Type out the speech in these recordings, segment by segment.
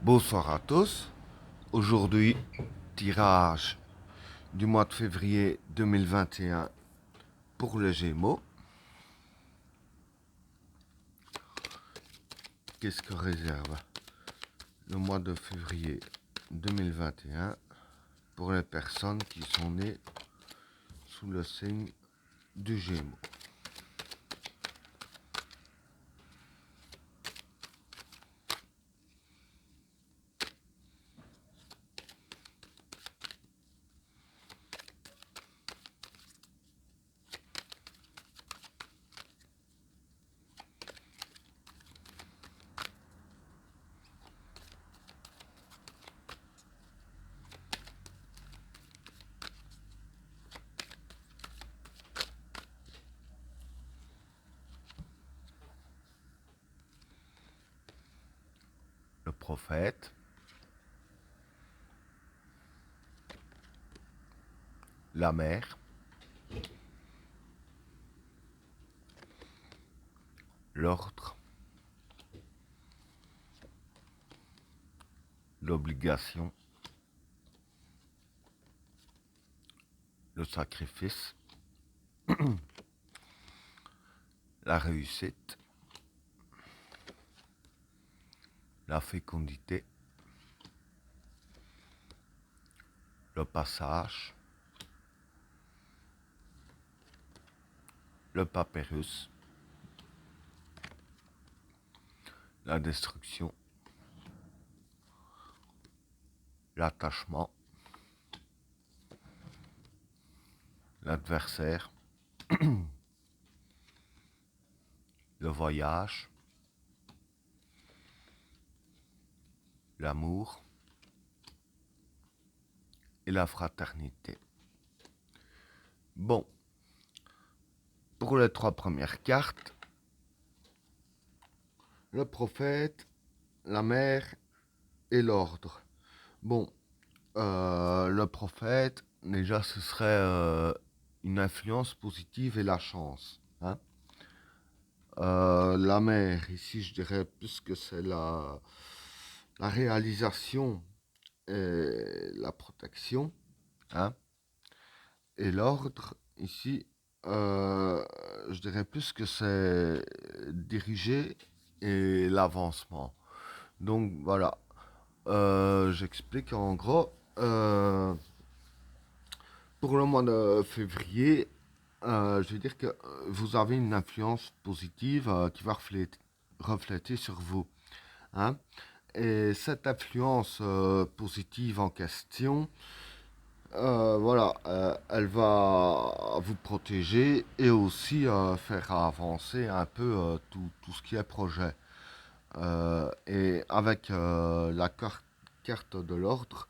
Bonsoir à tous. Aujourd'hui, tirage du mois de février 2021 pour le Gémeaux. Qu'est-ce que réserve le mois de février 2021 pour les personnes qui sont nées sous le signe du Gémeaux? Le prophète, la mer, l'ordre, l'obligation, le sacrifice, la réussite, la fécondité, le passage, le papyrus, la destruction, l'attachement, l'adversaire, le voyage, l'amour et la fraternité. Bon, pour les trois premières cartes, le prophète, la mer et l'ordre. Bon, le prophète, déjà, ce serait une influence positive et la chance. Hein. La mer, ici, je dirais plus que c'est la réalisation et la protection. Hein. Et l'ordre, ici, je dirais plus que c'est diriger et l'avancement. Donc voilà, j'explique en gros. Pour le mois de février, je veux dire que vous avez une influence positive qui va refléter sur vous. Hein. Et cette influence positive en question, voilà, elle va vous protéger et aussi faire avancer un peu tout ce qui est projet. Et avec carte de l'ordre,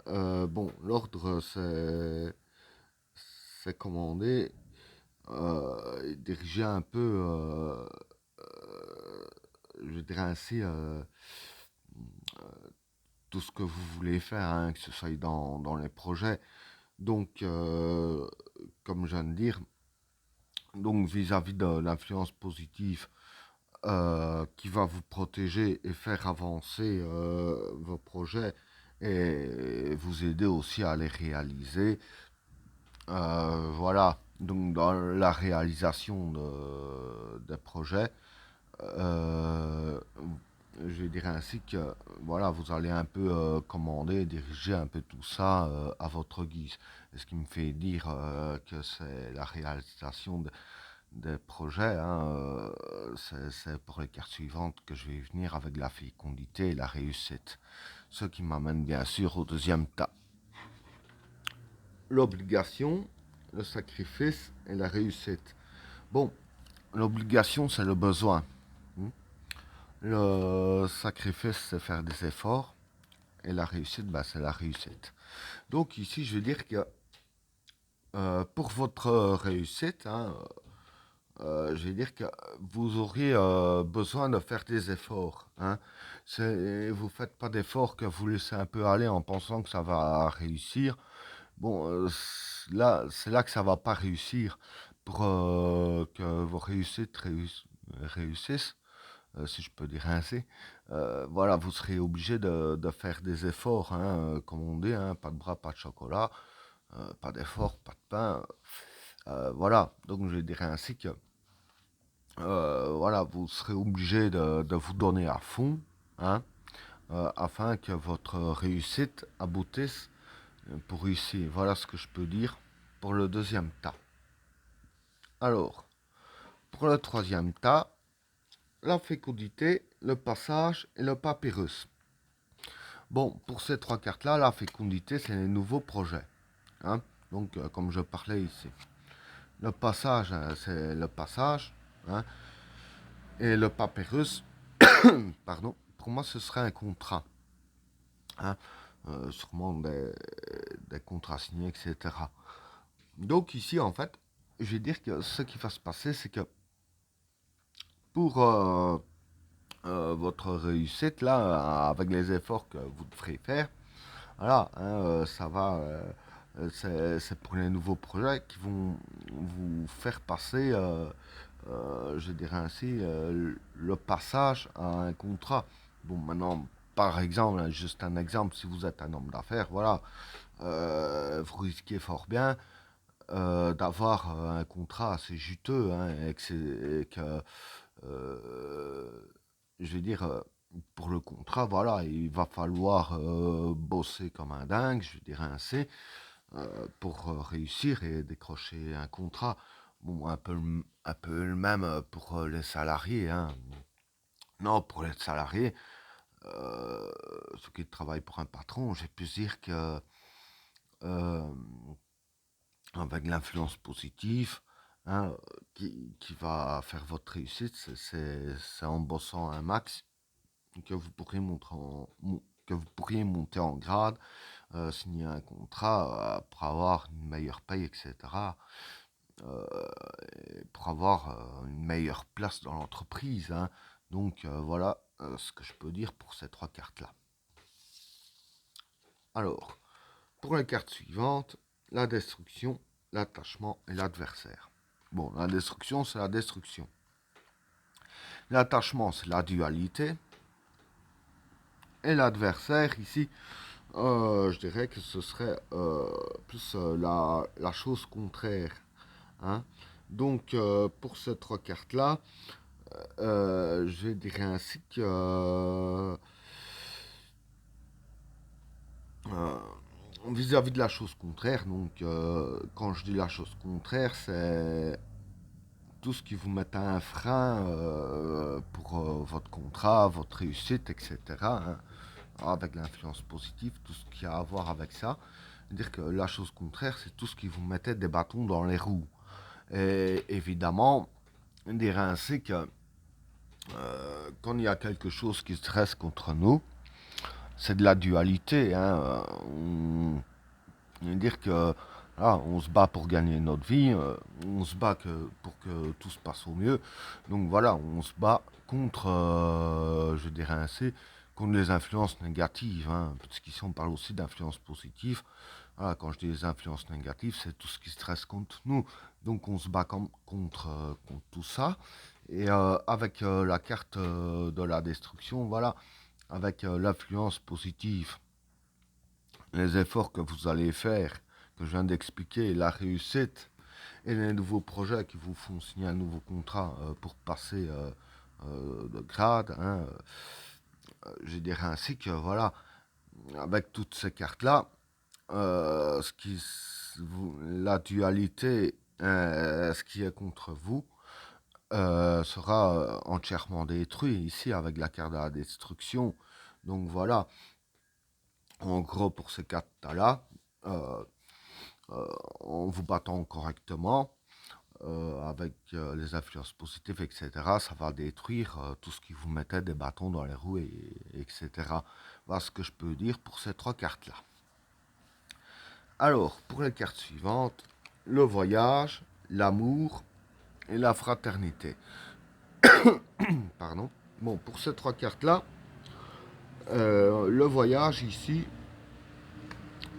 bon, l'ordre c'est commander, et diriger un peu, je dirais ainsi, tout ce que vous voulez faire, hein, que ce soit dans les projets. Donc, comme je viens de dire, donc vis-à-vis de l'influence positive qui va vous protéger et faire avancer vos projets et vous aider aussi à les réaliser. Voilà, donc dans la réalisation des projets, euh, je dirais ainsi que voilà, vous allez un peu commander, diriger un peu tout ça à votre guise. Et ce qui me fait dire que c'est la réalisation des projets, hein, c'est pour les cartes suivantes que je vais venir avec la fécondité et la réussite. Ce qui m'amène bien sûr au deuxième tas. L'obligation, le sacrifice et la réussite. Bon, l'obligation, c'est le besoin. Le sacrifice, c'est faire des efforts. Et la réussite, bah, c'est la réussite. Donc ici, je veux dire que pour votre réussite, hein, je vais dire que vous auriez besoin de faire des efforts. Hein. Vous faites pas d'efforts que vous laissez un peu aller en pensant que ça va réussir. Bon, là, c'est là que ça va pas réussir. Pour que vos réussissent, si je peux dire ainsi. Voilà, vous serez obligé de faire des efforts, hein, comme on dit, hein, pas de bras, pas de chocolat, pas d'effort, pas de pain. Voilà, donc je dirais ainsi que voilà, vous serez obligé de vous donner à fond, hein, afin que votre réussite aboutisse pour réussir. Voilà ce que je peux dire pour le deuxième tas. Alors, pour le troisième tas, la fécondité, le passage et le papyrus. Bon, pour ces trois cartes-là, la fécondité, c'est les nouveaux projets, hein. Donc, comme je parlais ici. Le passage, c'est le passage, hein. Et le papyrus, pardon, pour moi, ce serait un contrat, hein. Sûrement des contrats signés, etc. Donc ici, en fait, je vais dire que ce qui va se passer, c'est que pour votre réussite, là, avec les efforts que vous devrez faire, voilà, hein, ça va, c'est pour les nouveaux projets qui vont vous faire passer, je dirais ainsi, le passage à un contrat. Bon, maintenant, par exemple, juste un exemple, si vous êtes un homme d'affaires, voilà, vous risquez fort bien d'avoir un contrat assez juteux, hein, et que, euh, je vais dire, pour le contrat, voilà, il va falloir bosser comme un dingue, je dirais ainsi, pour réussir et décrocher un contrat. Bon, un peu le même pour les salariés, hein. Non, pour les salariés, ceux qui travaillent pour un patron, j'ai pu dire que euh, avec l'influence positive, hein, qui va faire votre réussite, c'est en bossant un max que vous pourrez que vous pourriez monter en grade, signer un contrat pour avoir une meilleure paye, etc. euh, pour avoir une meilleure place dans l'entreprise, hein. Donc voilà ce que je peux dire pour ces trois cartes-là. Alors, pour la carte suivante, la destruction, l'attachement et l'adversaire. Bon, la destruction, c'est la destruction. L'attachement, c'est la dualité. Et l'adversaire, ici, je dirais que ce serait plus la chose contraire, hein. Donc, pour ces trois cartes-là, je dirais ainsi que euh, vis-à-vis de la chose contraire, donc quand je dis la chose contraire, c'est tout ce qui vous met à un frein pour votre contrat, votre réussite, etc., hein, avec l'influence positive, tout ce qui a à voir avec ça. Dire que la chose contraire, c'est tout ce qui vous mettait des bâtons dans les roues. Et évidemment, dire ainsi que quand il y a quelque chose qui se dresse contre nous, c'est de la dualité, hein. Dire que on se bat pour gagner notre vie, on se bat pour que tout se passe au mieux. Donc voilà, on se bat contre, je dirais ainsi, contre les influences négatives, hein, parce qu'ici on parle aussi d'influences positives. Voilà, quand je dis les influences négatives, c'est tout ce qui stresse contre nous. Donc on se bat contre tout ça. Et avec la carte de la destruction, voilà, avec l'influence positive, les efforts que vous allez faire, que je viens d'expliquer, la réussite et les nouveaux projets qui vous font signer un nouveau contrat pour passer de grade, hein, je dirais ainsi que voilà, avec toutes ces cartes-là, la dualité, ce qui est contre vous, sera entièrement détruit ici avec la carte de la destruction. Donc voilà, en gros pour ces cartes-là, euh, en vous battant correctement, avec les influences positives, etc., ça va détruire tout ce qui vous mettait des bâtons dans les roues, etc. Voilà ce que je peux dire pour ces trois cartes-là. Alors, pour les cartes suivantes, le voyage, l'amour et la fraternité. Pardon. Bon, pour ces trois cartes-là, le voyage ici,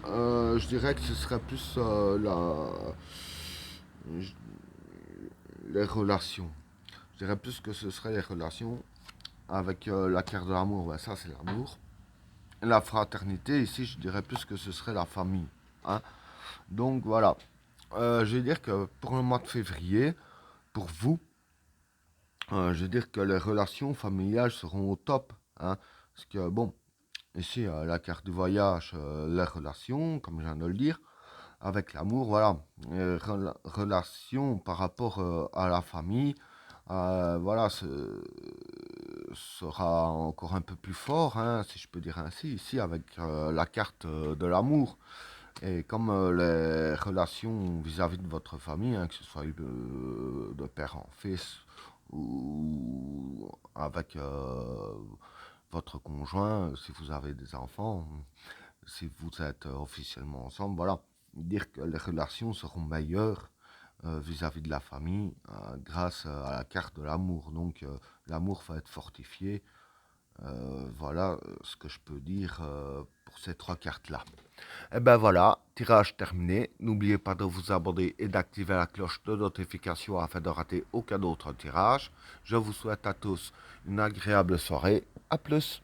je dirais que ce serait plus les relations. Je dirais plus que ce serait les relations. avec la carte de l'amour, ben, ça c'est l'amour. La fraternité, ici, je dirais plus que ce serait la famille. Hein. Donc voilà. Je vais dire que pour le mois de février, pour vous, je vais dire que les relations familiales seront au top. Hein. Parce que bon, ici, la carte du voyage, les relations, comme je viens de le dire, avec l'amour, voilà. Relations par rapport à la famille, voilà, sera encore un peu plus fort, hein, si je peux dire ainsi, ici, avec la carte de l'amour. Et comme les relations vis-à-vis de votre famille, hein, que ce soit de père en fils ou avec votre conjoint, si vous avez des enfants, si vous êtes officiellement ensemble, voilà, dire que les relations seront meilleures vis-à-vis de la famille grâce à la carte de l'amour. Donc l'amour va être fortifié. Voilà ce que je peux dire pour ces trois cartes-là. Et ben voilà, tirage terminé. N'oubliez pas de vous abonner et d'activer la cloche de notification afin de rater aucun autre tirage. Je vous souhaite à tous une agréable soirée. A plus.